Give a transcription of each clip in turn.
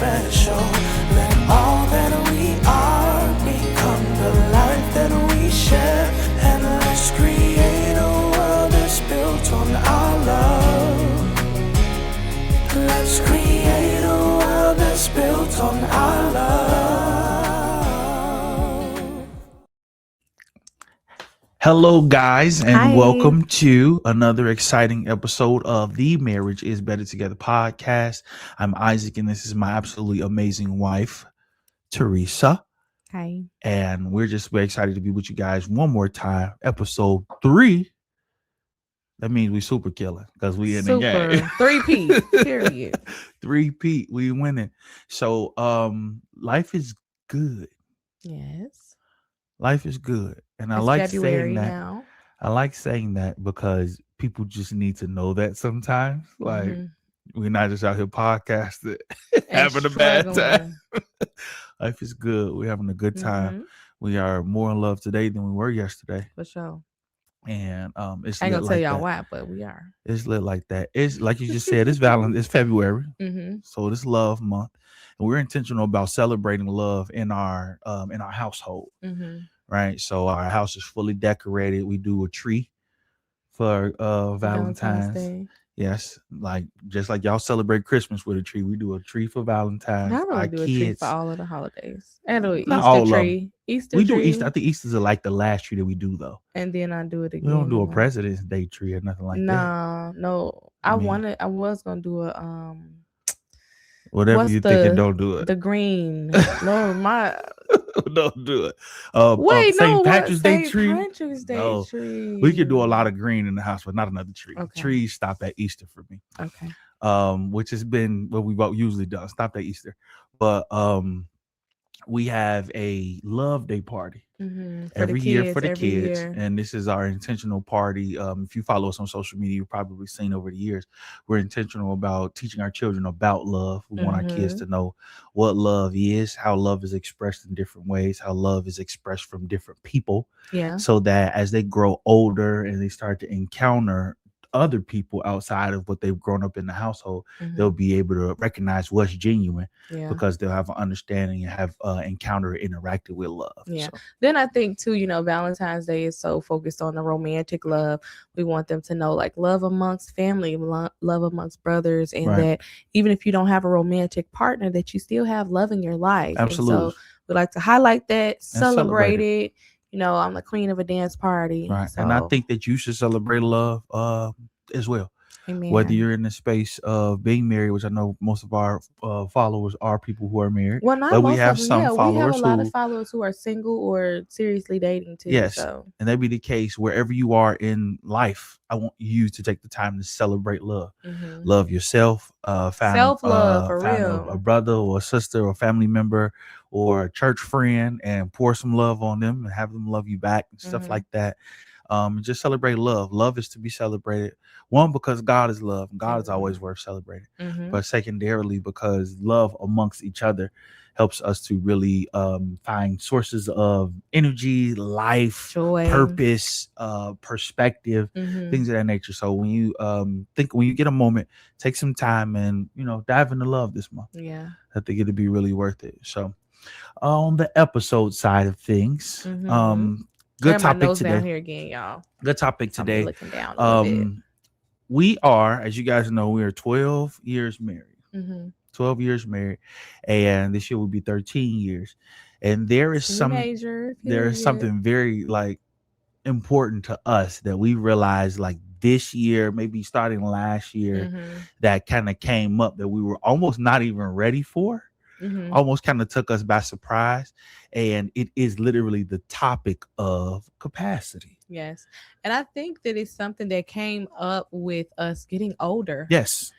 special. Let all that we are become the life that we share. And let's create a world that's built on our love. Let's create a world that's built on our love. Hello, guys, and Hi. welcome to another exciting episode of the Marriage is Better Together podcast. I'm Isaac, and this is my absolutely amazing wife, Teresa. Hi. And we're just very excited to be with you guys one more time. Episode 3. That means we super killing because we in the game. 3P, period. 3P, we winning. So life is good. Yes. Life is good. And I It's like February saying that. now. I like saying that because people just need to know that sometimes. Like, we're not just out here podcasting, having a bad time. Life is good. We're having a good time. We are more in love today than we were yesterday. For sure. And it's I ain't lit gonna tell like y'all that. why, but we are. It's lit like that. It's like you just said, it's It's February. So it's love month. And we're intentional about celebrating love in our household. Right. So our house is fully decorated. We do a tree for Valentine's Day. Yes, like just like y'all celebrate Christmas with a tree, we do a tree for Valentine's. I really Our do a kids, tree for all of the holidays. And an not Easter all of tree. them. Easter We tree. do Easter. I think Easter's like the last tree that we do though. And then I do it again. We don't do a President's Day tree or nothing like that. No. I was gonna do a whatever you thinking, don't do it. The green. Lord, my don't do it. Wait, St. Patrick's Day tree. Patrick's Day tree. We could do a lot of green in the house, but not another tree. Okay. Trees stop at Easter for me. Okay. Which has been what we've usually done. Stop at Easter. But we have a love day party every year for the kids. And this is our intentional party. If you follow us on social media, you've probably seen over the years, we're intentional about teaching our children about love. We want our kids to know what love is, how love is expressed in different ways, how love is expressed from different people. Yeah. So that as they grow older and they start to encounter other people outside of what they've grown up in the household, they'll be able to recognize what's genuine because they'll have an understanding and have encountered, interacted with love. Yeah. So. Then I think too, Valentine's Day is so focused on the romantic love. We want them to know like love amongst family, love amongst brothers, and that even if you don't have a romantic partner, that you still have love in your life. Absolutely. And so we like to highlight that, celebrate it. I'm the queen of a dance party. Right. So. And I think that you should celebrate love as well. Amen. Whether you're in the space of being married, which I know most of our followers are people who are married. Well, not but most we have of them. some followers we have a lot of followers who are single or seriously dating too. Yes. So. And that be the case wherever you are in life. I want you to take the time to celebrate love. Love yourself, self-love for real. A brother or a sister or family member or a church friend, and pour some love on them and have them love you back and stuff like that. Just celebrate love. Love is to be celebrated. One, because God is love. God is always worth celebrating. But secondarily, because love amongst each other helps us to really find sources of energy, life, joy, purpose, perspective, things of that nature. So when you get a moment, take some time and dive into love this month. Yeah, I think it'll be really worth it. So on the episode side of things, good topic today. Down here again, y'all. Good topic today. Looking down a little bit. We are, as you guys know, we are 12 years married. 12 years married, and this year will be 13 years. And there is something very like important to us that we realized like this year, maybe starting last year, that kind of came up that we were almost not even ready for. Almost kind of took us by surprise. And it is literally the topic of capacity. Yes. And I think that it's something that came up with us getting older. Yes.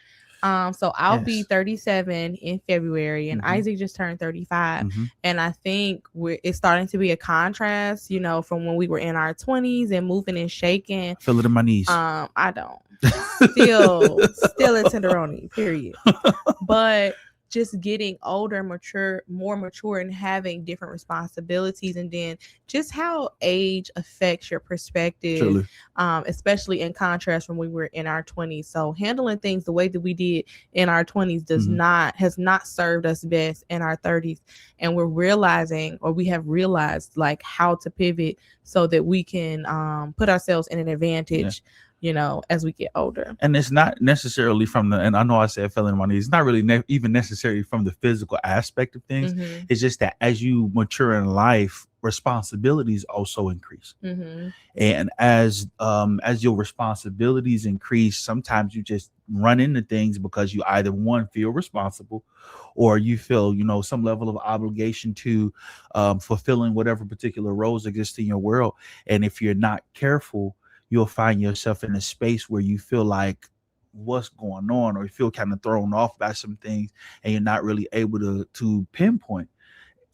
So I'll be 37 in February, and Isaac just turned 35. And I think it's starting to be a contrast, from when we were in our 20s and moving and shaking. I feel it in my knees. I don't. Still a tenderoni, period. But just getting older, more mature, and having different responsibilities, and then just how age affects your perspective, especially in contrast from when we were in our 20s. So handling things the way that we did in our 20s has not served us best in our 30s, and we have realized like how to pivot so that we can put ourselves in an advantage, as we get older. And it's not necessarily and I know I said fell in my knees, it's not really even necessarily from the physical aspect of things. It's just that as you mature in life, responsibilities also increase. And as your responsibilities increase, sometimes you just run into things because you either feel responsible, or you feel some level of obligation to fulfilling whatever particular roles exist in your world. And if you're not careful, you'll find yourself in a space where you feel like what's going on, or you feel kind of thrown off by some things, and you're not really able to pinpoint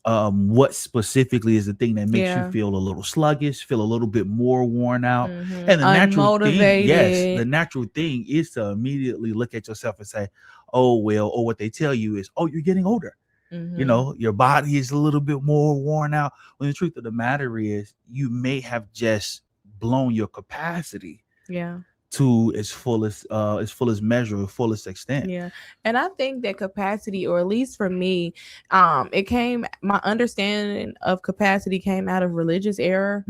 what specifically is the thing that makes you feel a little sluggish, feel a little bit more worn out. And the natural thing is to immediately look at yourself and say, or what they tell you is, you're getting older. Your body is a little bit more worn out, when the truth of the matter is you may have just blown your capacity to its fullest measure, fullest extent. And I think that capacity, or at least for me, my understanding of capacity came out of religious error.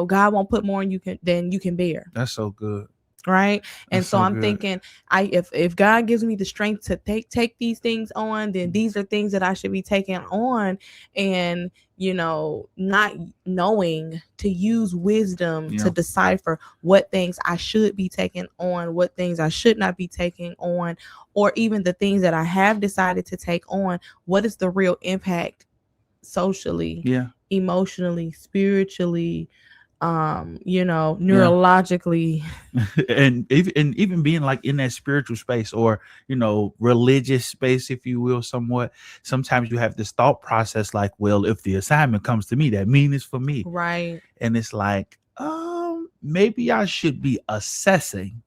God won't put more than you can bear. That's so good. Right. And so I'm thinking, if God gives me the strength to take these things on, then these are things that I should be taking on. And not knowing to use wisdom to decipher what things I should be taking on, what things I should not be taking on, or even the things that I have decided to take on, what is the real impact socially, emotionally, spiritually, neurologically, and even being like in that spiritual space, or religious space, if you will, somewhat. Sometimes you have this thought process like, well, if the assignment comes to me, that means it's for me, right? And it's like, maybe I should be assessing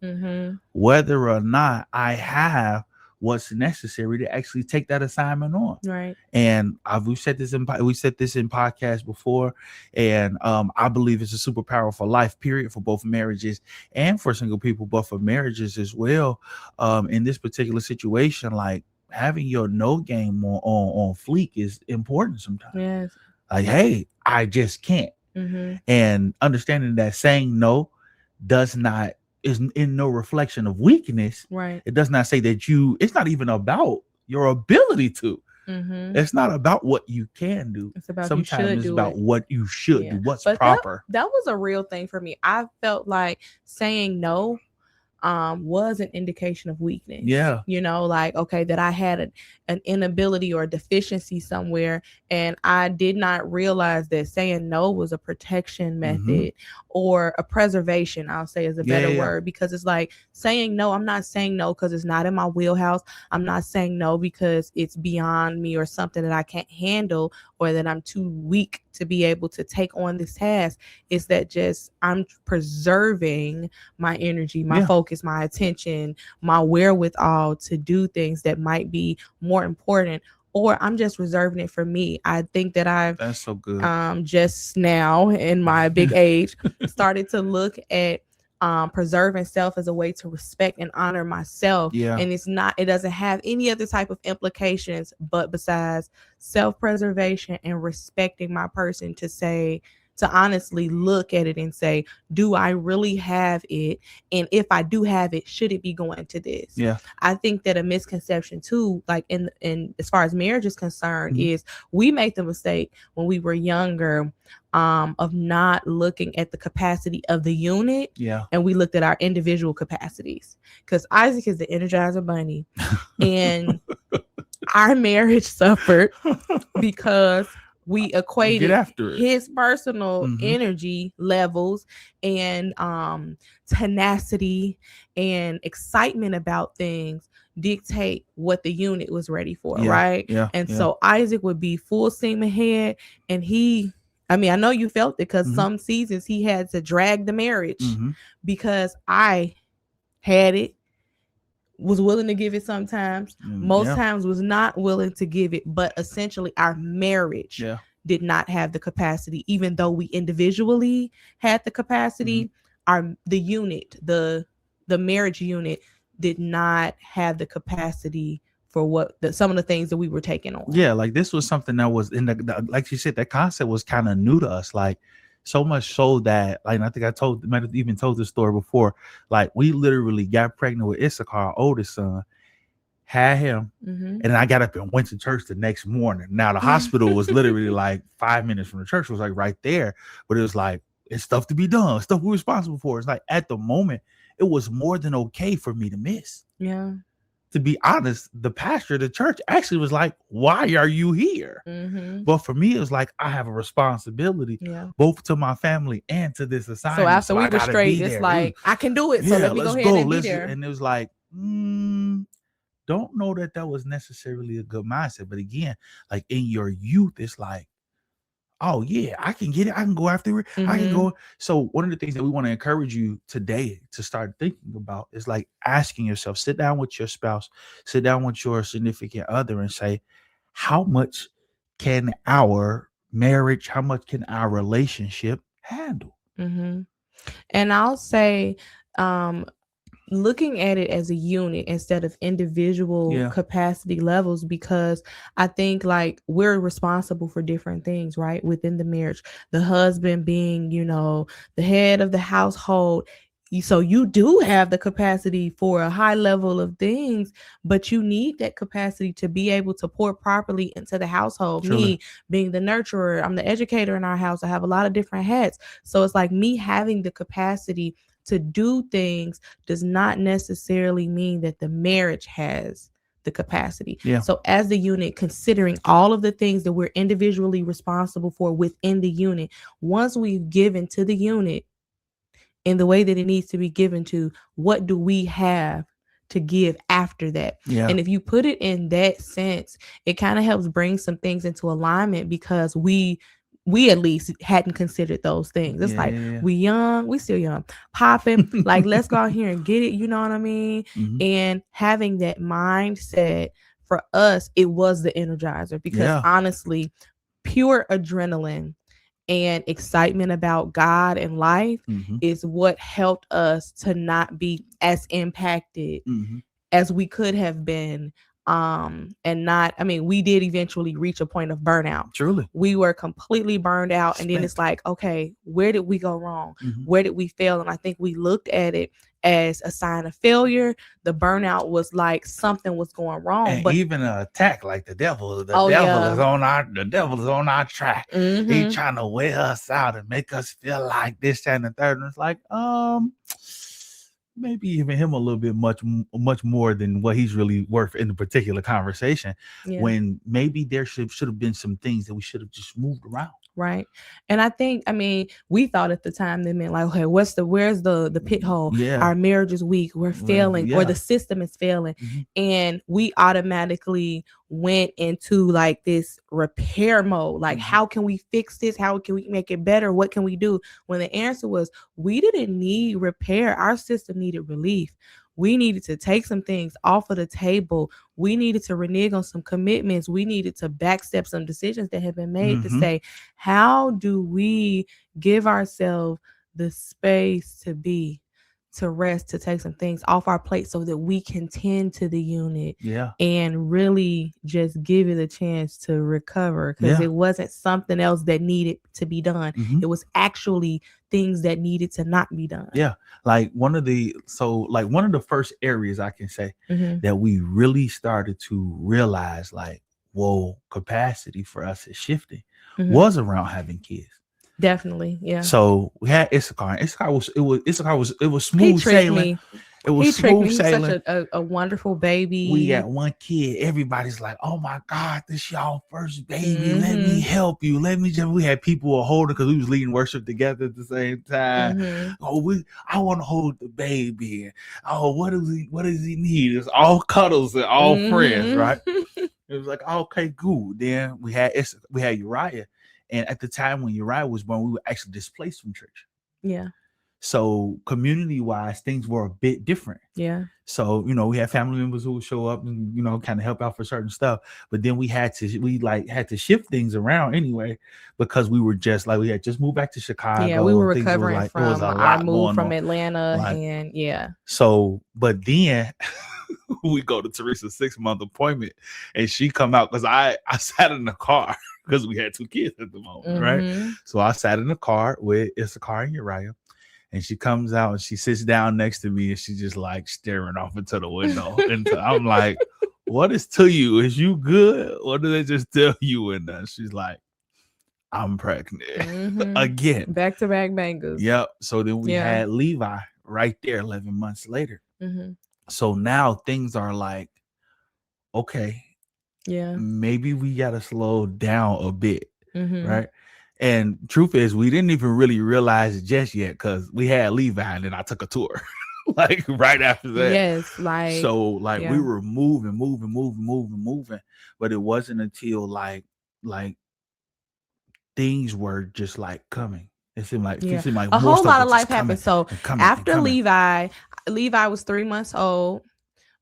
whether or not I have what's necessary to actually take that assignment on. Right. And we said this in podcasts before, and I believe it's a super powerful life period for both marriages and for single people, but for marriages as well. In this particular situation, like having your no game on fleek is important sometimes. Yes. Like, hey, I just can't. And understanding that saying no is in no reflection of weakness. Right. It does not say that it's not even about your ability to. It's not about what you can do. It's about sometimes it's about what you should do, what's proper. That was a real thing for me. I felt like saying no was an indication of weakness. Like, okay, that I had an inability or a deficiency somewhere, and I did not realize that saying no was a protection method or a preservation, I'll say, is a better word, because it's like saying no. I'm not saying no because it's not in my wheelhouse. I'm not saying no because it's beyond me or something that I can't handle, or that I'm too weak to be able to take on this task. It's that just I'm preserving my energy, my focus, my attention, my wherewithal to do things that might be more important, or I'm just reserving it for me. I think that that's so good. Just now in my big age started to look at preserving self as a way to respect and honor myself. And it doesn't have any other type of implications but besides self-preservation and respecting my person, to honestly look at it and say, do I really have it? And if I do have it, should it be going to this? I think that a misconception too, like in as far as marriage is concerned, is we make the mistake when we were younger of not looking at the capacity of the unit. And we looked at our individual capacities, because Isaac is the Energizer Bunny and our marriage suffered because we equated his personal energy levels and tenacity and excitement about things dictate what the unit was ready for, right? So Isaac would be full steam ahead, and I know you felt it, because some seasons he had to drag the marriage because I had it was willing to give it sometimes. Most times was not willing to give it. But essentially, our marriage did not have the capacity, even though we individually had the capacity. The unit, the marriage unit, did not have the capacity for some of the things that we were taking on. Yeah, like this was something that was in the like you said, that concept was kind of new to us. Like so much so that, like, I think might have even told this story before. Like we literally got pregnant with Issachar, our oldest son, had him, and I got up and went to church the next morning. Now the hospital was literally like 5 minutes from the church. It was like right there, but it was like it's stuff to be done, stuff we're responsible for. It's like at the moment, it was more than okay for me to miss. Yeah. To be honest, the pastor of the church actually was like, "Why are you here?" But for me, it was like I have a responsibility, both to my family and to this assignment. So after we were straight, it's like I can do it. So let me go ahead and be there. And it was like, don't know that was necessarily a good mindset. But again, like in your youth, it's like, oh yeah, I can get it. I can go after it. I can go. So one of the things that we want to encourage you today to start thinking about is like asking yourself, sit down with your spouse, sit down with your significant other and say, how much can our marriage, how much can our relationship handle? And I'll say, looking at it as a unit instead of individual capacity levels, because I think like we're responsible for different things, right? Within the marriage, the husband being, the head of the household. So you do have the capacity for a high level of things, but you need that capacity to be able to pour properly into the household. Truly. Me being the nurturer, I'm the educator in our house. I have a lot of different hats. So it's like me having the capacity to do things does not necessarily mean that the marriage has the capacity. So as the unit, considering all of the things that we're individually responsible for within the unit, once we've given to the unit in the way that it needs to be given to, what do we have to give after that? And if you put it in that sense, it kind of helps bring some things into alignment, because we at least hadn't considered those things. It's we still young, popping, like, let's go out here and get it. You know what I mean? And having that mindset for us, it was the energizer, because honestly, pure adrenaline and excitement about God and life is what helped us to not be as impacted as we could have been. We did eventually reach a point of burnout. Truly. We were completely burned out. And then it's like, okay, where did we go wrong? Where did we fail? And I think we looked at it as a sign of failure. The burnout was like something was going wrong. And even an attack, like the devil is on our track. He's trying to wear us out and make us feel like this, that, and the third. And it's like, maybe even him a little bit much more than what he's really worth in the particular conversation, when maybe there should have been some things that we should have just moved around. Right. And I think, we thought at the time that meant like, okay, where's the pit hole? Our marriage is weak. We're failing, or the system is failing. And we automatically went into like this repair mode. Like, how can we fix this? How can we make it better? What can we do? When the answer was, we didn't need repair. Our system needed relief. We needed to take some things off of the table. We needed to renege on some commitments. We needed to backstep some decisions that had been made to say, how do we give ourselves the space to rest, to take some things off our plate so that we can tend to the unit and really just give it a chance to recover, because it wasn't something else that needed to be done. It was actually things that needed to not be done. Like one of the first areas I can say that we really started to realize, like, whoa, capacity for us is shifting, was around having kids. Definitely, yeah. So we had Issachar. Issachar was smooth sailing. It was smooth sailing. Such a wonderful baby. We got one kid. Everybody's like, "Oh my God, this y'all first baby. Let me help you. We had people who were holding, because we was leading worship together at the same time. I want to hold the baby. Oh, what does he need? It's all cuddles and all friends, right? It was like, okay, good. Then we had Uriah. And at the time when Uriah was born, we were actually displaced from church. Yeah. So community wise, things were a bit different. Yeah. So, we had family members who would show up and, kind of help out for certain stuff. But then we had to shift things around anyway, because we were just like, we had just moved back to Chicago. Yeah, we were things recovering like, from our move from Atlanta. And yeah. So, but then we go to Teresa's 6-month appointment and she come out, because I sat in the car because we had 2 kids at the moment, right? So I sat in the car with Issachar and Uriah. And she comes out and she sits down next to me and she's just like staring off into the window. And I'm like, what is to you? Is you good? What do they just tell you? And she's like, I'm pregnant again. Back to back bangers. Yep. So then we had Levi right there 11 months later. So now things are like, okay, maybe we got to slow down a bit. Right. And truth is, we didn't even really realize it just yet, because we had Levi and then I took a tour like right after that. Yes, we were moving, but it wasn't until like things were just like coming. It seemed like a whole lot of life happened. So after Levi was 3 months old.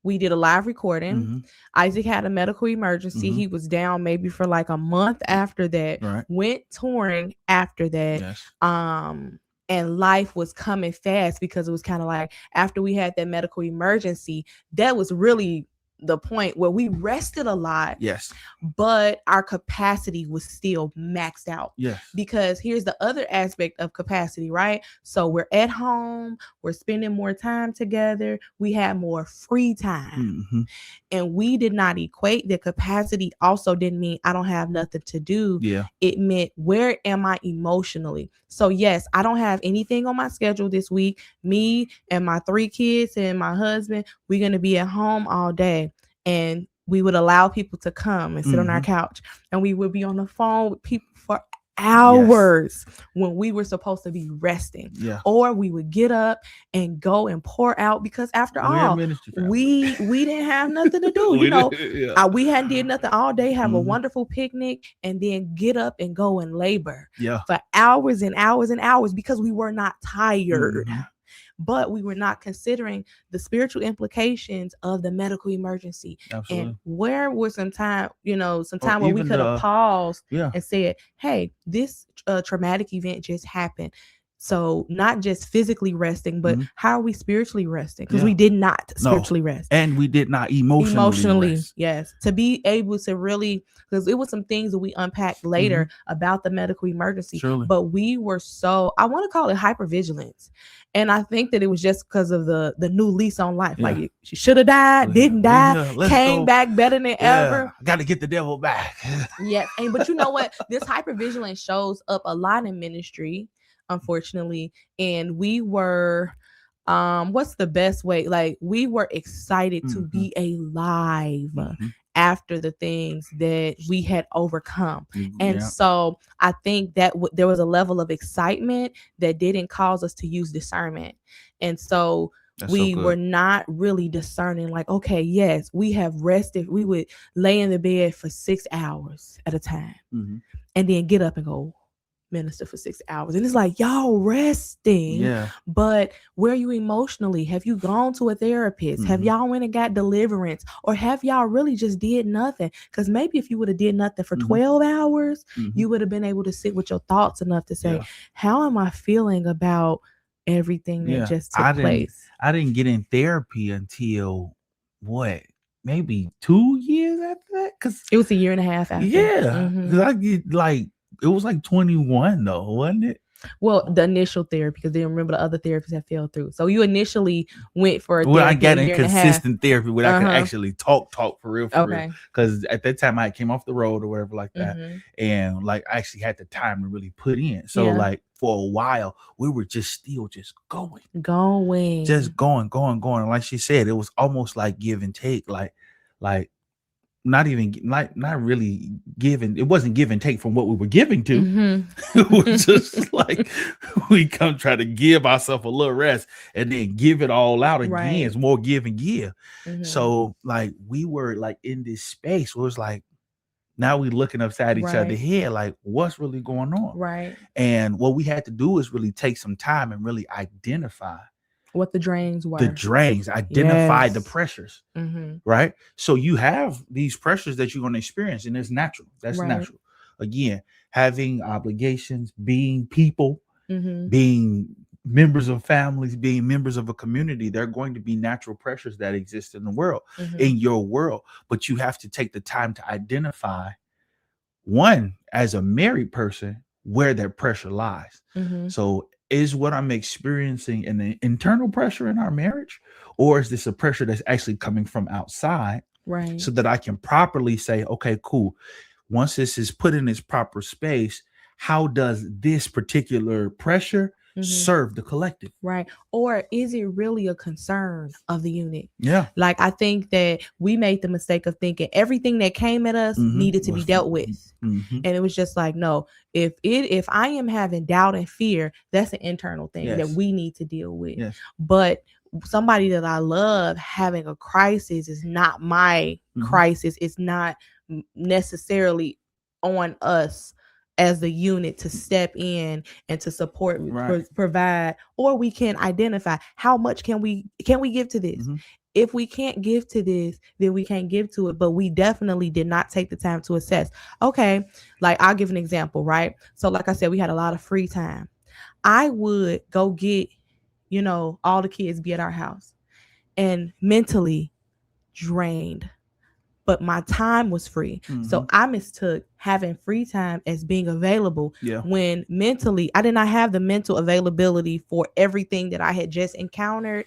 We did a live recording. Isaac had a medical emergency. He was down maybe for like a month after that. Right. Went touring after that. Yes. And life was coming fast, because it was kind of like after we had that medical emergency, that was really the point where we rested a lot. Yes. But our capacity was still maxed out. Yes. Because here's the other aspect of capacity, right? So we're at home, we're spending more time together, we have more free time. And we did not equate the capacity. Also didn't mean I don't have nothing to do. Yeah. It meant, where am I emotionally? So yes, I don't have anything on my schedule this week. Me and my 3 kids and my husband, we're going to be at home all day. And we would allow people to come and sit on our couch, and we would be on the phone with people for hours when we were supposed to be resting. Yeah. Or we would get up and go and pour out, because after all, we didn't have nothing to do. We hadn't did nothing all day, have a wonderful picnic, and then get up and go and labor for hours and hours and hours, because we were not tired. But we were not considering the spiritual implications of the medical emergency. Absolutely. And where was some time where we could have paused and said, hey, this traumatic event just happened. So not just physically resting, but how are we spiritually resting? Because we did not spiritually rest. And we did not emotionally rest. Yes. To be able to really, because it was some things that we unpacked later about the medical emergency. Surely. But we were I want to call it hypervigilance. And I think that it was just because of the new lease on life. Yeah. Like, she should have died, didn't die, came back better than ever. Got to get the devil back. Yeah. But you know what? This hypervigilance shows up a lot in ministry, unfortunately. And we were, what's the best way? Like, we were excited to be alive after the things that we had overcome. And so I think that there was a level of excitement that didn't cause us to use discernment. And so we were not really discerning, like, okay, yes, we have rested. We would lay in the bed for 6 hours at a time and then get up and go minister for 6 hours. And it's like, y'all resting, but where are you emotionally? Have you gone to a therapist? Have y'all went and got deliverance? Or have y'all really just did nothing? Because maybe if you would have did nothing for 12 hours, you would have been able to sit with your thoughts enough to say, how am I feeling about everything that just took place? I didn't get in therapy until maybe 2 years after that? Because it was a year and a half after. Yeah. Because I get it was like 21 though, wasn't it? Well, the initial therapy, because they remember the other therapists that fell through. So you initially went for I got in consistent therapy where I could actually talk for real. Because at that time I came off the road or whatever like that. And like I actually had the time to really put in. So like for a while, we were just going. Just going. Like she said, it was almost like give and take, like not really giving. It wasn't give and take from what we were giving to. It was just like we come try to give ourselves a little rest and then give it all out again. It's more give and give. So like we were like in this space where it was like, Now we looking upside each other's head, like what's really going on? Right. And what we had to do is really take some time and really identify what the drains were. Identify the pressures. Mm-hmm. Right. So you have these pressures that you're going to experience, and it's natural. That's natural. Again, having obligations, being people, being members of families, being members of a community, there are going to be natural pressures that exist in the world, in your world. But you have to take the time to identify, one, as a married person, where that pressure lies. So is what I'm experiencing an internal pressure in our marriage, or is this a pressure that's actually coming from outside? Right. So that I can properly say, okay, cool. Once this is put in its proper space, how does this particular pressure serve the collective? Right. Or is it really a concern of the unit? Yeah. Like, I think that we made the mistake of thinking everything that came at us needed to be dealt with. And it was just like, no, if I am having doubt and fear, that's an internal thing that we need to deal with. But somebody that I love having a crisis is not my crisis. It's not necessarily on us as the unit to step in and to support, provide, or we can identify how much can we give to this. If we can't give to this, then we can't give to it. But we definitely did not take the time to assess. Okay, like I'll give an example, right? So like I said, we had a lot of free time. I would go get, all the kids be at our house and mentally drained. But my time was free. So I mistook having free time as being available when mentally I did not have the mental availability for everything that I had just encountered.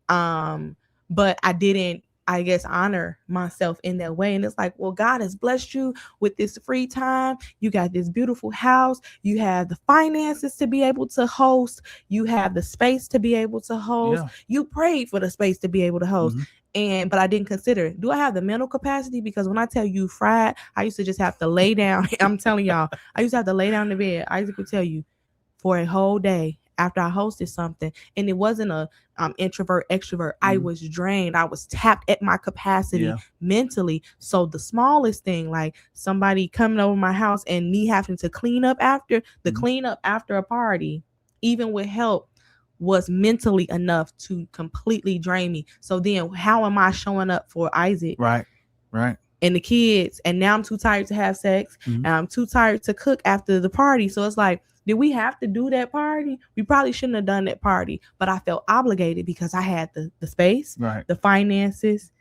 But I didn't, I guess, honor myself in that way. And it's like, well, God has blessed you with this free time. You got this beautiful house. You have the finances to be able to host. You have the space to be able to host. You prayed for the space to be able to host. But I didn't consider, do I have the mental capacity? Because when I tell you fried, I used to just have to lay down. I'm telling y'all, I used to have to lay down in the bed. Isaac would tell you, for a whole day after I hosted something. And it wasn't a introvert, extrovert. I was drained. I was tapped at my capacity mentally. So the smallest thing, like somebody coming over my house and me having to clean up after, the cleanup after a party, even with help, was mentally enough to completely drain me. So then how am I showing up for Isaac? Right. And the kids. And now I'm too tired to have sex. And I'm too tired to cook after the party. So it's like, did we have to do that party? We probably shouldn't have done that party. But I felt obligated because I had the space, the finances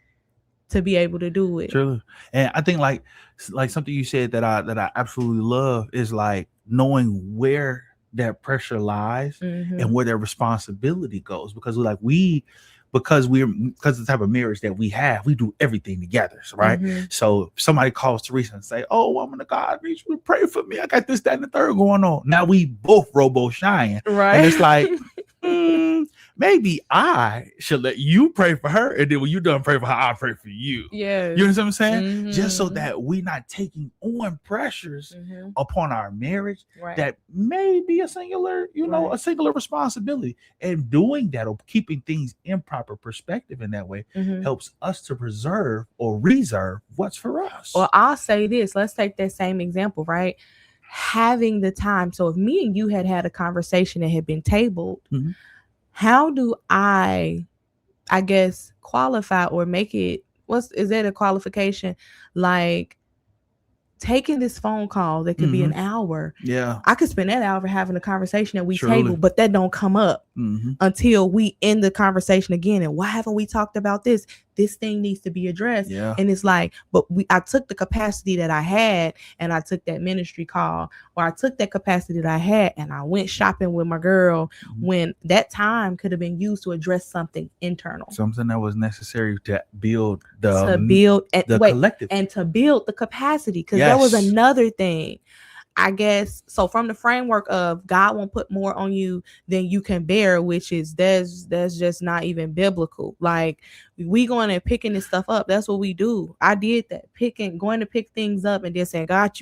to be able to do it. True. And I think like something you said that I absolutely love is like knowing where that pressure lies and where their responsibility goes, because because of the type of marriage that we have, we do everything together, right? So if somebody calls Teresa and say, oh, woman of God, I need you to pray for me, I got this, that, and the third going on. Now we both robo shine, right? And it's like maybe I should let you pray for her, and then when you done pray for her, I'll pray for you. Yeah, you know what I'm saying? Just so that we're not taking on pressures upon our marriage that may be a singular, a singular responsibility. And doing that, or keeping things in proper perspective in that way, helps us to preserve or reserve what's for us. Well, I'll say this. Let's take that same example, right? Having the time. So if me and you had a conversation that had been tabled, how do I guess, qualify or make it, is that a qualification? Like taking this phone call that could be an hour. Yeah. I could spend that hour having a conversation that we table, but that don't come up until we end the conversation again. And why haven't we talked about this? This thing needs to be addressed. Yeah. And it's like, but I took the capacity that I had and I took that ministry call, or I took that capacity that I had and I went shopping with my girl when that time could have been used to address something internal. Something that was necessary to build the collective and to build the capacity. Because there was another thing. I guess, so from the framework of God won't put more on you than you can bear, which is that's just not even biblical. Like we going and picking this stuff up. That's what we do. I did that, going to pick things up and then saying, God,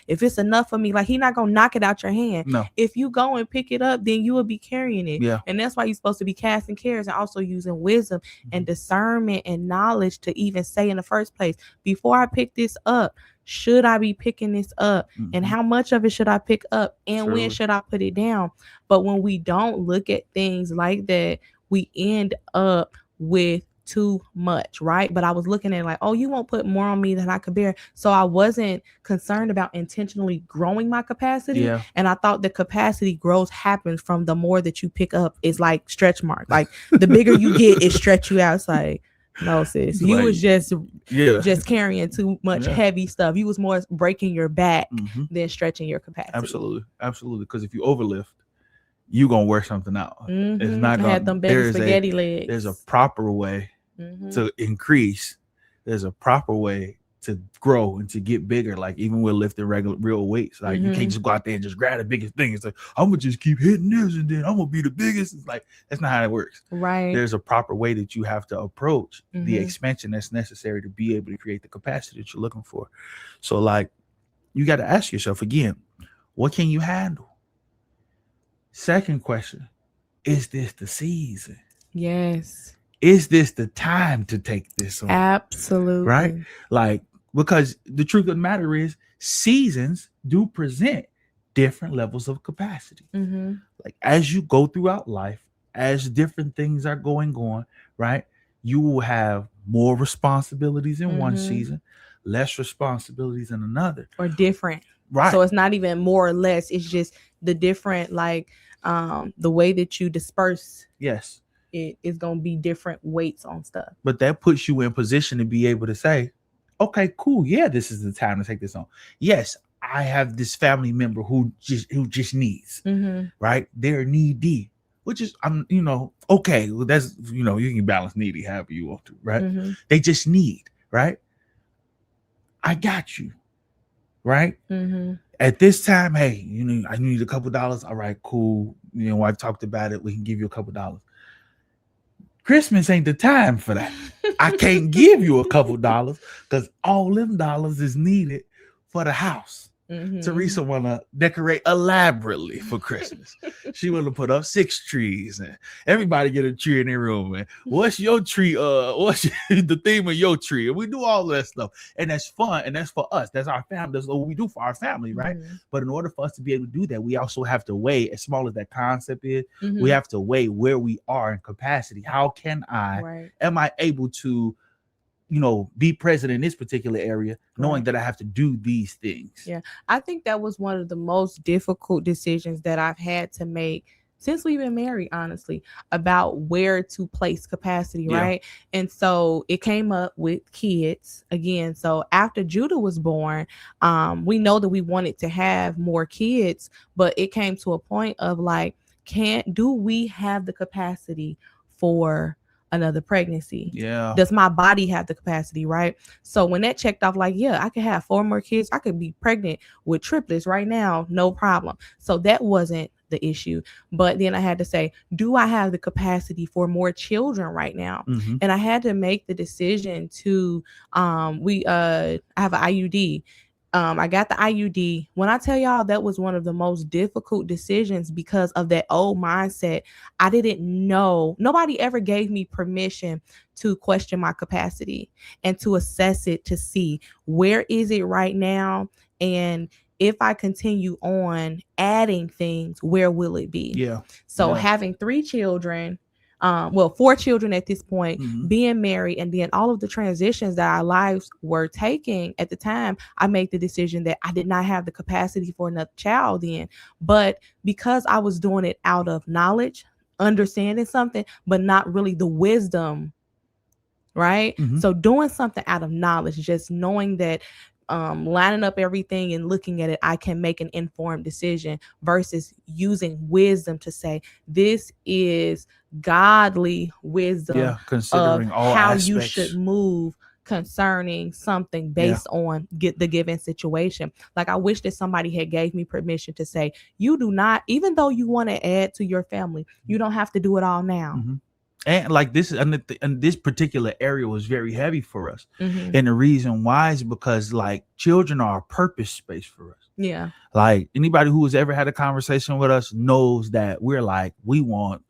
if it's enough for me, like He not gonna knock it out your hand. No. If you go and pick it up, then you will be carrying it. Yeah. And that's why you're supposed to be casting cares and also using wisdom and discernment and knowledge to even say in the first place, before I pick this up, should I be picking this up? And how much of it should I pick up? And when should I put it down? But when we don't look at things like that, we end up with too much, right? But I was looking at it like, oh, you won't put more on me than I could bear. So I wasn't concerned about intentionally growing my capacity. Yeah. And I thought the capacity growth happens from the more that you pick up. It's like stretch mark. Like the bigger you get, it stretch you out. It's like, no, sis, you was just carrying too much heavy stuff. You was more breaking your back than stretching your capacity. Absolutely. Because if you overlift, you gonna wear something out. It's not gonna. Had them big spaghetti legs. There's a proper way to increase. There's a proper way to grow and to get bigger. Like even with lifting real weights, like you can't just go out there and just grab the biggest thing. It's like, I'm gonna just keep hitting this and then I'm gonna be the biggest. It's like, that's not how it works. Right. There's a proper way that you have to approach the expansion that's necessary to be able to create the capacity that you're looking for. So like, you got to ask yourself again, what can you handle? Second question, is this the season? Yes. Is this the time to take this on? Absolutely. Right? Like, because the truth of the matter is, seasons do present different levels of capacity. Like as you go throughout life, as different things are going on, right? You will have more responsibilities in one season, less responsibilities in another. Or different. Right. So it's not even more or less. It's just the different, like the way that you disperse. Yes. It is going to be different weights on stuff. But that puts you in position to be able to say, okay, cool. Yeah, this is the time to take this on. Yes, I have this family member who just needs, right? They're needy, which is, okay. Well, that's, you can balance needy however you want to, right? They just need, right? I got you, right? At this time, hey, I need a couple dollars. All right, cool. I've talked about it. We can give you a couple dollars. Christmas ain't the time for that. I can't give you a couple dollars because all them dollars is needed for the house. Teresa want to decorate elaborately for Christmas. She want to put up 6 trees and everybody get a tree in their room. And what's your tree? What's the theme of your tree? And we do all that stuff. And that's fun. And that's for us. That's our family. That's what we do for our family, right? But in order for us to be able to do that, we also have to weigh, as small as that concept is, we have to weigh where we are in capacity. How can am I able to be present in this particular area, knowing that I have to do these things? Yeah. I think that was one of the most difficult decisions that I've had to make since we've been married, honestly, about where to place capacity, right? And so it came up with kids again. So after Judah was born, we know that we wanted to have more kids, but it came to a point of like, do we have the capacity for another pregnancy? Does my body have the capacity, right? So when that checked off, like, yeah, I could have 4 more kids. I could be pregnant with triplets right now, no problem. So that wasn't the issue. But then I had to say, do I have the capacity for more children right now? And I had to make the decision to I have an IUD. I got the IUD. When I tell y'all, that was one of the most difficult decisions because of that old mindset. I didn't know. Nobody ever gave me permission to question my capacity and to assess it, to see where is it right now. And if I continue on adding things, where will it be? So having 3 children, 4 children at this point, being married, and then all of the transitions that our lives were taking at the time, I made the decision that I did not have the capacity for another child then. But because I was doing it out of knowledge, understanding something, but not really the wisdom, right? So doing something out of knowledge, just knowing that lining up everything and looking at it, I can make an informed decision versus using wisdom to say, this is godly wisdom, considering all how aspects. You should move concerning something based on the given situation. Like I wish that somebody had gave me permission to say, you do not, even though you want to add to your family, you don't have to do it all now. And like this, and this particular area was very heavy for us. And the reason why is because like children are a purpose space for us. Like anybody who has ever had a conversation with us knows that we're like, we want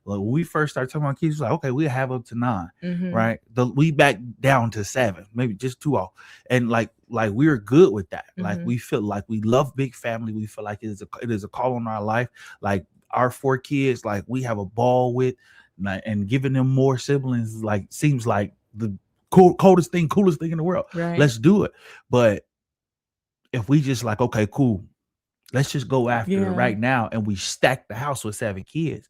Like when we first started talking about kids, like, okay, we'll have up to 9, right? We back down to 7, maybe just 2 off. And like we're good with that. Like we feel like we love big family. We feel like it is a call on our life. Like our 4 kids, like we have a ball with, and giving them more siblings like seems like the coolest thing in the world. Right. Let's do it. But if we just like, okay, cool, let's just go after it right now, and we stack the house with 7 kids,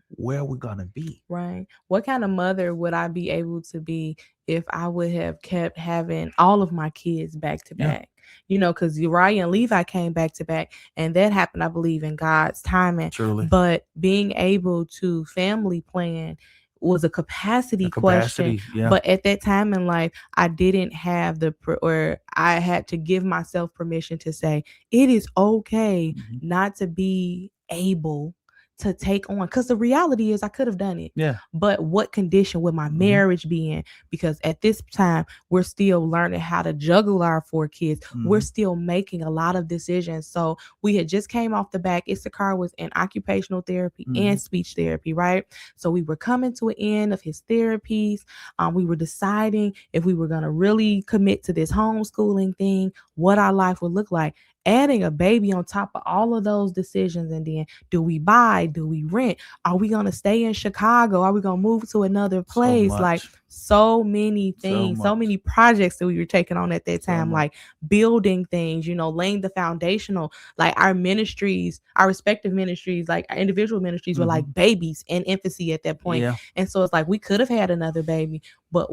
where are we gonna be? Right. What kind of mother would I be able to be if I would have kept having all of my kids back to back? You know, because Uriah and Levi came back to back, and that happened, I believe, in God's timing. Truly. But being able to family plan was a capacity question. But at that time in life, I didn't have or I had to give myself permission to say it is okay not to be able to take on, because the reality is I could have done it. Yeah. But what condition would my marriage be in? Because at this time, we're still learning how to juggle our 4 kids. We're still making a lot of decisions. So we had just came off the back. Issachar was in occupational therapy and speech therapy, right? So we were coming to an end of his therapies. We were deciding if we were going to really commit to this homeschooling thing, what our life would look like. Adding a baby on top of all of those decisions, and then do we buy? Do we rent? Are we going to stay in Chicago? Are we going to move to another place? Like so many things, so many projects that we were taking on at that time, like building things, you know, laying the foundational, like our ministries, our respective ministries, like our individual ministries were like babies in infancy at that point. Yeah. And so it's like we could have had another baby, but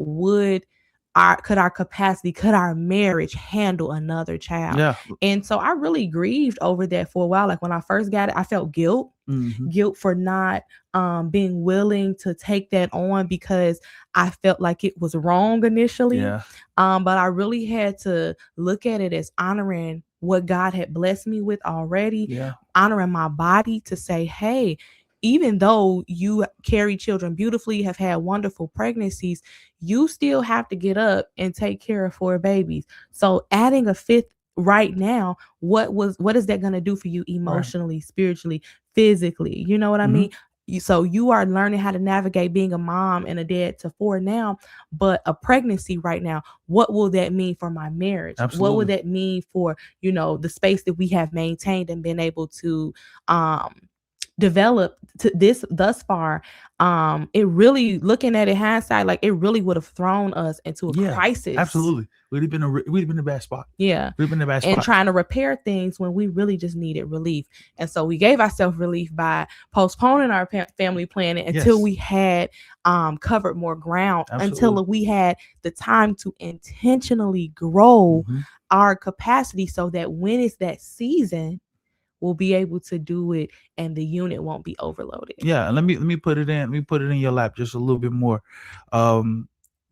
could our capacity, could our marriage handle another child? Yeah. And so I really grieved over that for a while. Like when I first got it, I felt guilt for not being willing to take that on, because I felt like it was wrong initially. Yeah. But I really had to look at it as honoring what God had blessed me with already, honoring my body to say, hey, even though you carry children beautifully, have had wonderful pregnancies, you still have to get up and take care of 4 babies. So adding a 5th right now, what is that going to do for you emotionally, spiritually, physically? You know what I mean? So you are learning how to navigate being a mom and a dad to 4 now, but a pregnancy right now, what will that mean for my marriage? Absolutely. What would that mean for, you know, the space that we have maintained and been able to develop to this thus far? It really, looking at it hindsight, like it really would have thrown us into a crisis. Absolutely. We'd have been in a bad spot. We'd have been in a bad spot. And trying to repair things when we really just needed relief. And so we gave ourselves relief by postponing our family planning until we had covered more ground. Until we had the time to intentionally grow our capacity, so that when it's that season, we'll be able to do it and the unit won't be overloaded. Yeah, and let me put it in. Let me put it in your lap just a little bit more.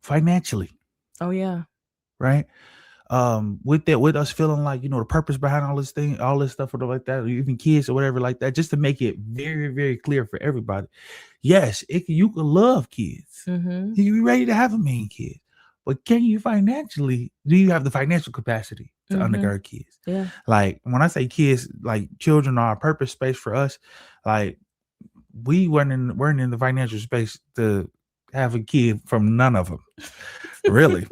Financially. Oh yeah. Right. With us feeling like, you know, the purpose behind all this stuff, or like that, or even kids or whatever like that, just to make it very, very clear for everybody. Yes, you can love kids. You can be ready to have a million kids. But do you have the financial capacity to undergird kids? Yeah. Like when I say kids, like children are a purpose space for us. Like we weren't in the financial space to have a kid from none of them. Really.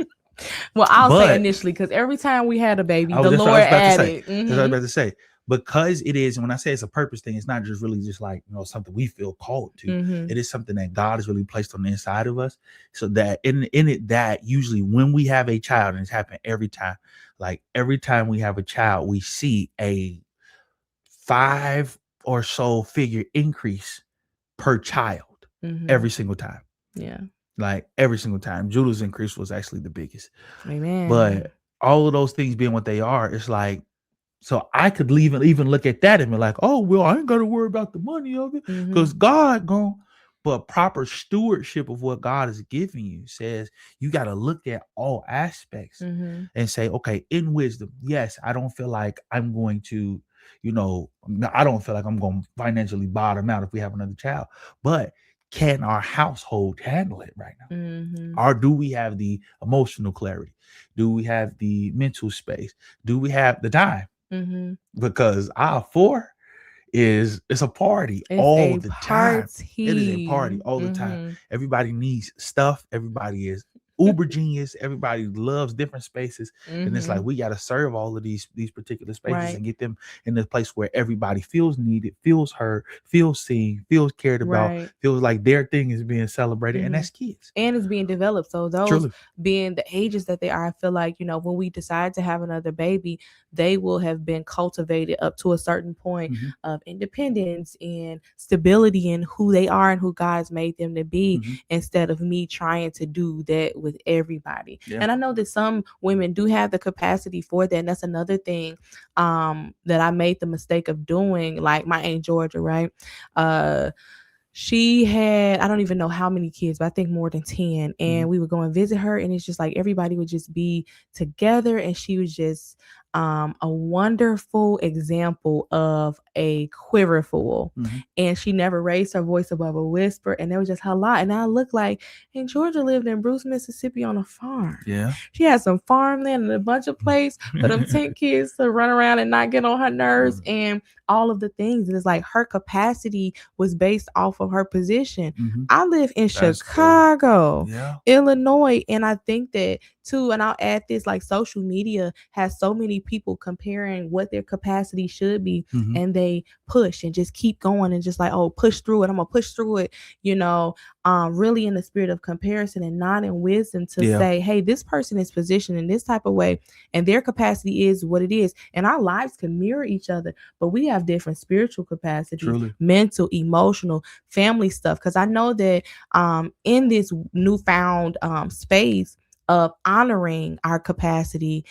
Well, I'll say initially, because every time we had a baby, the Lord added. That's what I was about to say. Because it is, when I say it's a purpose thing, it's not just really just like, you know, something we feel called to. It is something that God has really placed on the inside of us. So that in it, that usually when we have a child, and it's happened every time, like every time we have a child, we see a 5 or so figure increase per child every single time. Yeah. Like every single time. Judah's increase was actually the biggest. Amen. But all of those things being what they are, it's like, so I could even look at that and be like, oh, well, I ain't got to worry about the money of it because God gone. But proper stewardship of what God is giving you says you got to look at all aspects and say, okay, in wisdom, yes, I don't feel like I'm going to, you know, I don't feel like I'm going to financially bottom out if we have another child. But can our household handle it right now? Or do we have the emotional clarity? Do we have the mental space? Do we have the time? Because our 4 it's a party It's all a the time. It is a party party. all the time. Everybody needs stuff. Everybody is uber genius. Everybody loves different spaces, and it's like we got to serve all of these particular spaces and get them in a place where everybody feels needed, feels heard, feels seen, feels cared about, feels like their thing is being celebrated, and that's kids. And it's being developed. So those being the ages that they are, I feel like, you know, when we decide to have another baby, they will have been cultivated up to a certain point of independence and stability in who they are and who God's made them to be, instead of me trying to do that with everybody. And I know that some women do have the capacity for that. And that's another thing that I made the mistake of doing, like my Aunt Georgia, right? She had, I don't even know how many kids, but I think more than 10. And we would go and visit her, and it's just like everybody would just be together, and she was just a wonderful example of a quiver fool. And she never raised her voice above a whisper, and that was just her lot. And I looked like, and Georgia lived in Bruce, Mississippi on a farm. Yeah. She had some farmland and a bunch of place for them 10 kids to run around and not get on her nerves and all of the things. And it's like her capacity was based off of her position. I live in Chicago, Illinois, and I think that too, and I'll add this, like social media has so many people comparing what their capacity should be, and they push and just keep going and just like, oh, push through it, I'm gonna push through it, you know, really in the spirit of comparison and not in wisdom to say, hey, this person is positioned in this type of way and their capacity is what it is, and our lives can mirror each other, but we have different spiritual capacities, mental, emotional, family stuff. Because I know that in this newfound space of honoring our capacity,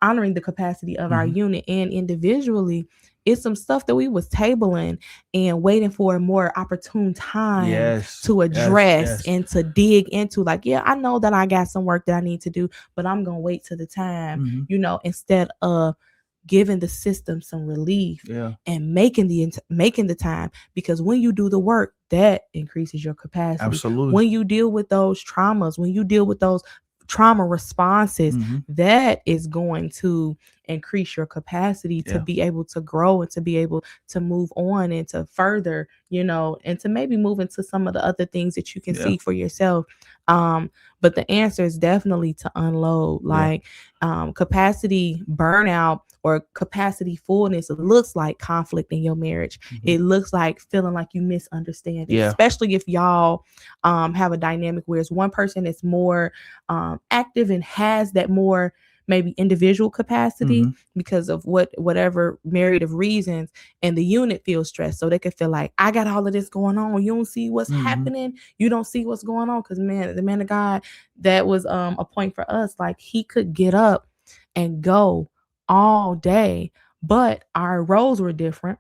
honoring the capacity of our unit and individually, it's some stuff that we was tabling and waiting for a more opportune time to address and to dig into. Like, yeah, I know that I got some work that I need to do, but I'm gonna wait till the time, you know, instead of giving the system some relief and making the time. Because when you do the work, that increases your capacity. Absolutely. When you deal with those traumas, when you deal with those trauma responses, that is going to increase your capacity to be able to grow and to be able to move on and to further, you know, and to maybe move into some of the other things that you can see for yourself. But the answer is definitely to unload. Like capacity burnout or capacity fullness looks like conflict in your marriage. It looks like feeling like you misunderstand it, especially if y'all have a dynamic where it's one person that's more active and has that more maybe individual capacity because of whatever myriad of reasons, and the unit feels stressed, so they could feel like, I got all of this going on, you don't see what's happening, you don't see what's going on. Because man, the man of God, that was a point for us. Like, he could get up and go all day, but our roles were different.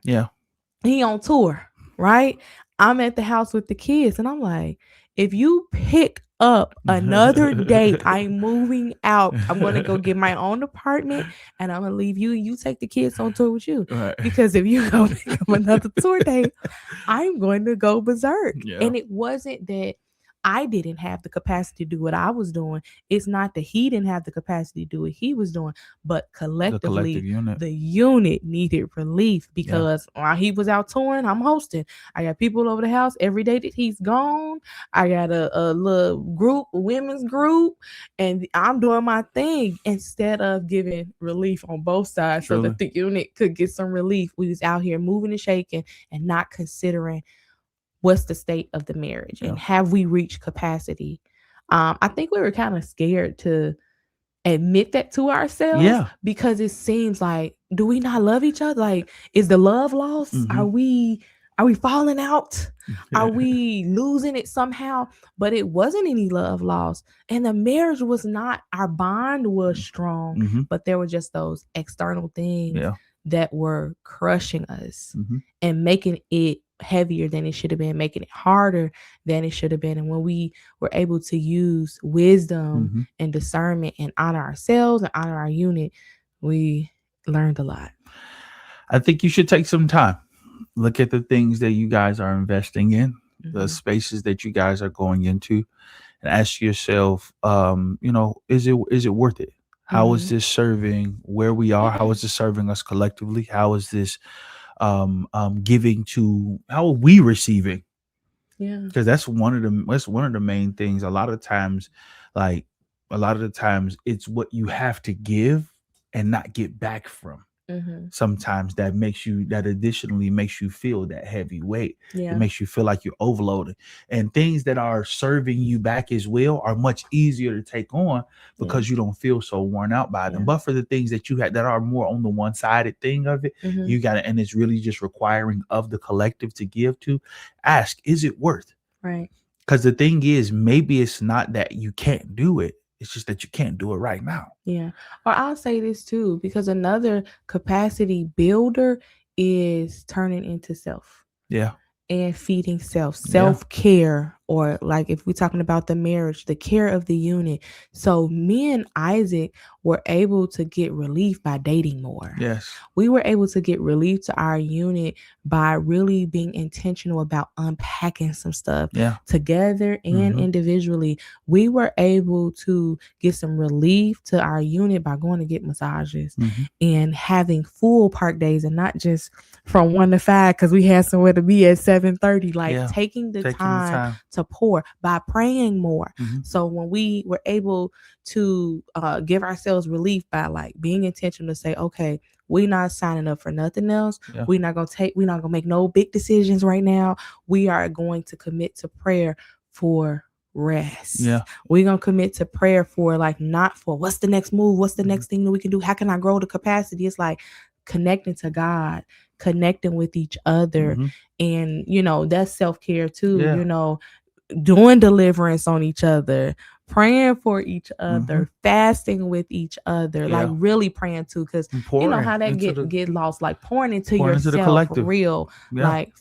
He on tour, right? I'm at the house with the kids, and I'm like, if you pick up another date, I'm moving out. I'm going to go get my own apartment, and I'm going to leave you, and you take the kids on tour with you. Because if you go pick up another tour date, I'm going to go berserk. And it wasn't that I didn't have the capacity to do what I was doing. It's not that he didn't have the capacity to do what he was doing, but collectively, the unit needed relief. Because while he was out touring, I'm hosting. I got people over the house every day that he's gone. I got a little group, a women's group, and I'm doing my thing instead of giving relief on both sides so that the unit could get some relief. We was out here moving and shaking and not considering what's the state of the marriage and have we reached capacity. I think we were kind of scared to admit that to ourselves because it seems like, do we not love each other? Like, is the love lost? Are we falling out? Are we losing it somehow? But it wasn't any love lost, and the marriage was not, our bond was strong, but there were just those external things that were crushing us and making it heavier than it should have been, making it harder than it should have been. And when we were able to use wisdom and discernment and honor ourselves and honor our unit, we learned a lot. I think you should take some time, look at the things that you guys are investing in, the spaces that you guys are going into, and ask yourself, you know, is it worth it? How is this serving where we are? How is this serving us collectively? How is this giving to, how are we receiving? Yeah, because that's one of the main things. Like a lot of the times it's what you have to give and not get back from. Sometimes that additionally makes you feel that heavy weight. It yeah, makes you feel like you're overloaded, and things that are serving you back as well are much easier to take on yeah, because you don't feel so worn out by them. yeah. But for the things that you had that are more on the one-sided thing of it, you got to, and it's really just requiring of the collective to give to, ask, is it worth? Right. Because the thing is, maybe it's not that you can't do it, it's just that you can't do it right now. Yeah. Or I'll say this too, because another capacity builder is turning into self. Yeah. And feeding self-care, or like if we're talking about the marriage, the care of the unit. So me and Isaac were able to get relief by dating more. Yes. We were able to get relief to our unit by really being intentional about unpacking some stuff together and individually. We were able to get some relief to our unit by going to get massages and having full park days, and not just from 1 to 5 because we had somewhere to be at 7:30. Like taking the time to pour by praying more. So when we were able to give ourselves relief by like being intentional to say, okay, we're not signing up for nothing else. We're not gonna make no big decisions right now. We are going to commit to prayer for rest. We're gonna commit to prayer for like, not for what's the next move, what's the next thing that we can do, how can I grow the capacity. It's like connecting to God, connecting with each other, and that's self-care too. Doing deliverance on each other, praying for each other, fasting with each other, like really praying too, because you know how that get lost, like pouring into yourself for real, like,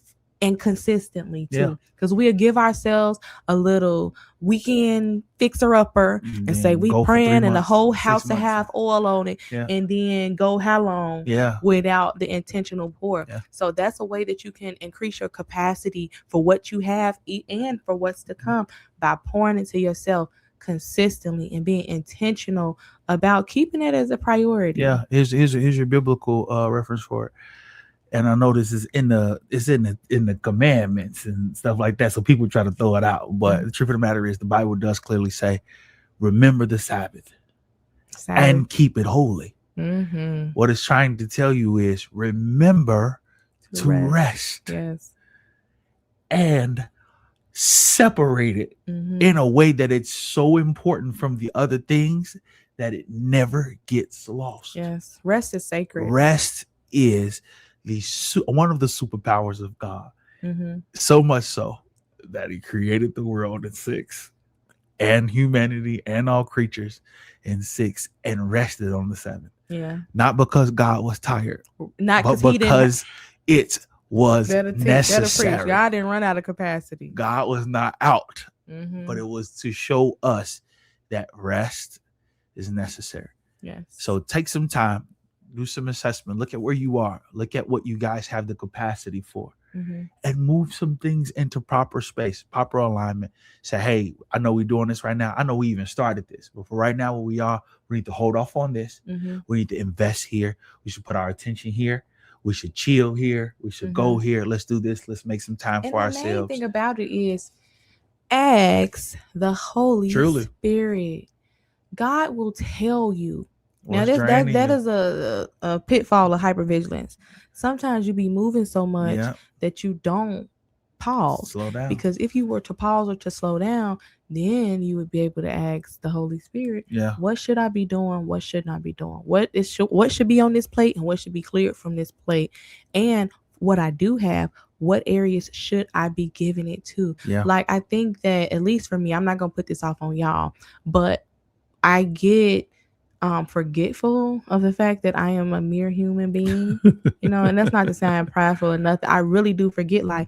and consistently too, because we'll give ourselves a little weekend fixer upper and say we praying and the whole house to have oil on it, and then go how long without the intentional pour. So that's a way that you can increase your capacity for what you have and for what's to come, by pouring into yourself consistently and being intentional about keeping it as a priority. Here's your biblical reference for it. And I know this is in the commandments and stuff like that, so people try to throw it out. But the truth of the matter is, the Bible does clearly say, "Remember the Sabbath and keep it holy." What it's trying to tell you is, remember to rest. Yes. And separate it in a way that it's so important from the other things that it never gets lost. Yes, rest is sacred. Rest is one of the superpowers of God. So much so that he created the world in 6 and humanity and all creatures in 6 and rested on the 7th. Not because God was tired, but because it was necessary. God didn't run out of capacity. God was not out, but it was to show us that rest is necessary. Yes. So take some time, do some assessment, look at where you are, look at what you guys have the capacity for, and move some things into proper space, proper alignment. Say, hey, I know we're doing this right now. I know we even started this, but for right now, where we are, we need to hold off on this. We need to invest here. We should put our attention here. We should chill here. We should go here. Let's do this. Let's make some time for ourselves. The main thing about it is, ask the Holy Spirit. God will tell you. Now that is a pitfall of hypervigilance. Sometimes you be moving so much that you don't pause. Slow down. Because if you were to pause or to slow down, then you would be able to ask the Holy Spirit, what should I be doing? What should I be doing? What should be on this plate and what should be cleared from this plate? And what I do have, what areas should I be giving it to? Like, I think that, at least for me, I'm not going to put this off on y'all, but I get forgetful of the fact that I am a mere human being, and that's not to say I'm prideful or nothing. I really do forget, like,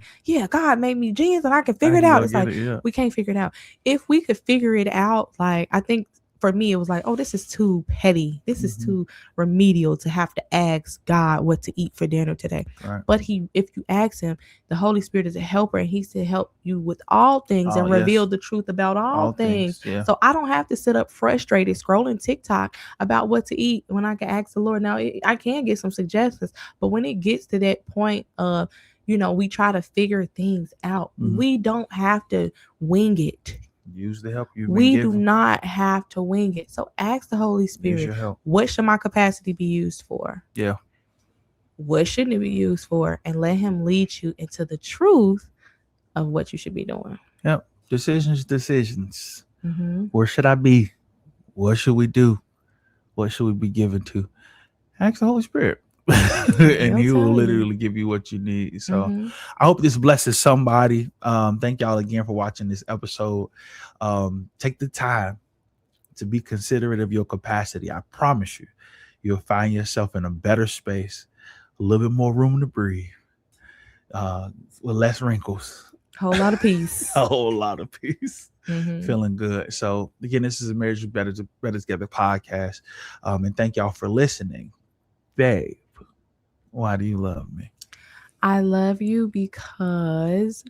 God made me genius and I can figure it out. It's like, we can't figure it out. If we could figure it out, like, I think for me, it was like, oh, this is too petty. This is too remedial to have to ask God what to eat for dinner today. Right. But if you ask him, the Holy Spirit is a helper, and he's to help you with all things and reveal the truth about all things. Yeah. So I don't have to sit up frustrated scrolling TikTok about what to eat when I can ask the Lord. Now, I can get some suggestions, but when it gets to that point of, we try to figure things out, we don't have to wing it. Use the help you've been We given. do not have to wing it. So ask the Holy Spirit, what should my capacity be used for? Yeah. What shouldn't it be used for? And let him lead you into the truth of what you should be doing. Yep. Decisions. Where should I be? What should we do? What should we be given to? Ask the Holy Spirit. And he will literally give you what you need. So I hope this blesses somebody. Thank y'all again for watching this episode. Take the time to be considerate of your capacity. I promise you, you'll find yourself in a better space, a little bit more room to breathe, with less wrinkles. Whole lot of peace. A whole lot of peace. Feeling good. So again, this is a Marriage Better Together podcast. And thank y'all for listening. Babe, why do you love me? I love you because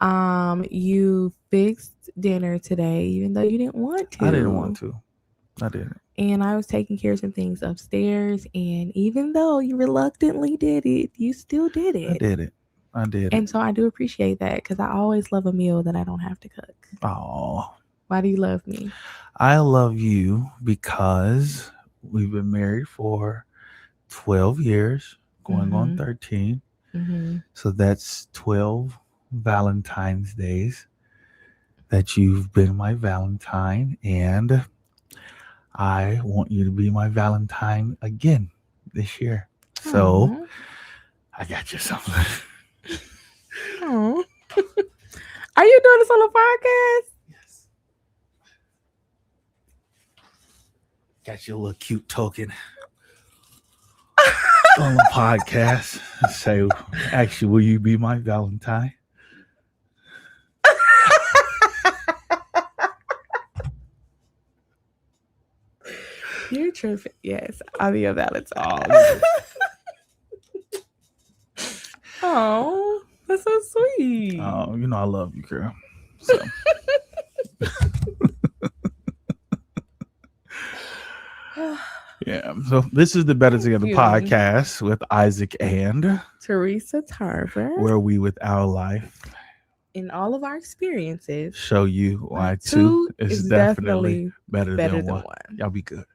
you fixed dinner today, even though you didn't want to. I didn't want to. I didn't. And I was taking care of some things upstairs. And even though you reluctantly did it, you still did it. I did. And so I do appreciate that, because I always love a meal that I don't have to cook. Oh. Why do you love me? I love you because we've been married for 12 years, going on 13. So that's 12 Valentine's days that you've been my Valentine, and I want you to be my Valentine again this year. So I got you something. Oh. Are you doing this on a podcast? Yes. Got you a little cute token on the podcast. Say, actually, will you be my Valentine? You're tripping. Yes, I'll be your Valentine. Oh, that's so sweet. Oh, I love you, girl. So. Yeah. So this is the Better Together podcast with Isaac and Teresa Tarver, where we, with our life, in all of our experiences, show you why two is definitely better than one. Y'all be good.